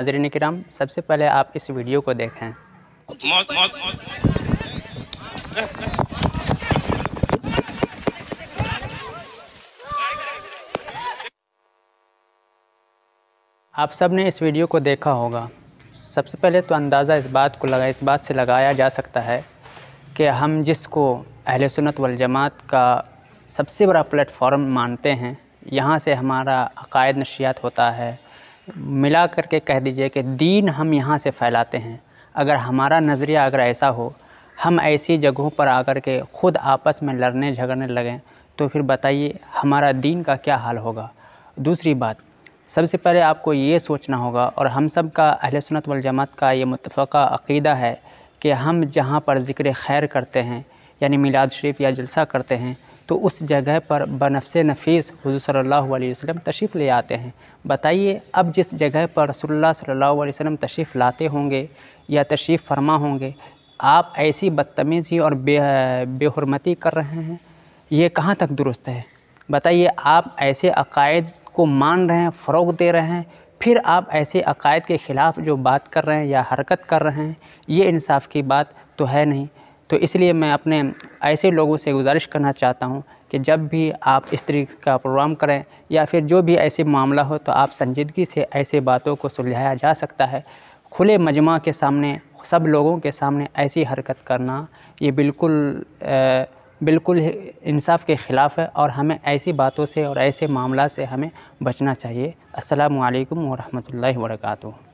नाज़रीन किराम, सबसे पहले आप इस वीडियो को देखें। मौत मौत आप सब ने इस वीडियो को देखा होगा। सबसे पहले तो अंदाज़ा इस बात से लगाया जा सकता है कि हम जिसको अहले सुन्नत वल जमात का सबसे बड़ा प्लेटफॉर्म मानते हैं, यहाँ से हमारा अक़ायद नशियात होता है। मिला करके कह दीजिए कि दीन हम यहाँ से फैलाते हैं। अगर हमारा नज़रिया अगर ऐसा हो, हम ऐसी जगहों पर आकर के ख़ुद आपस में लड़ने झगड़ने लगें, तो फिर बताइए हमारा दीन का क्या हाल होगा। दूसरी बात, सबसे पहले आपको ये सोचना होगा, और हम सब का अहले सुन्नत वल जमात का ये मुत्तफ़क़ा अक़ीदा है कि हम जहाँ पर ज़िक्र खैर करते हैं, यानी मिलाद शरीफ या जलसा करते हैं, तो उस जगह पर बनफ़्से नफ़ीस हुज़ूर सल्लल्लाहु अलैहि वसल्लम तशरीफ़ ले आते हैं। बताइए, अब जिस जगह पर रसूलुल्लाह सल्लल्लाहु अलैहि वसल्लम तशरीफ़ लाते होंगे या तशरीफ़ फरमा होंगे, आप ऐसी बदतमीज़ी और बेहुरमती कर रहे हैं, ये कहाँ तक दुरुस्त है। बताइए, आप ऐसे अक़ायद को मान रहे हैं, फ़रोग़ दे रहे हैं, फिर आप ऐसे अक़ायद के ख़िलाफ़ जो बात कर रहे हैं या हरकत कर रहे हैं, ये इंसाफ़ की बात तो है नहीं। तो इसलिए मैं अपने ऐसे लोगों से गुज़ारिश करना चाहता हूँ कि जब भी आप इस तरीक़े का प्रोग्राम करें या फिर जो भी ऐसे मामला हो, तो आप संजीदगी से ऐसे बातों को सुलझाया जा सकता है। खुले मजमा के सामने, सब लोगों के सामने ऐसी हरकत करना ये बिल्कुल इंसाफ़ के ख़िलाफ़ है, और हमें ऐसी बातों से और ऐसे मामला से हमें बचना चाहिए। अस्सलामु अलैकुम व रहमतुल्लाहि व बरकातुहू।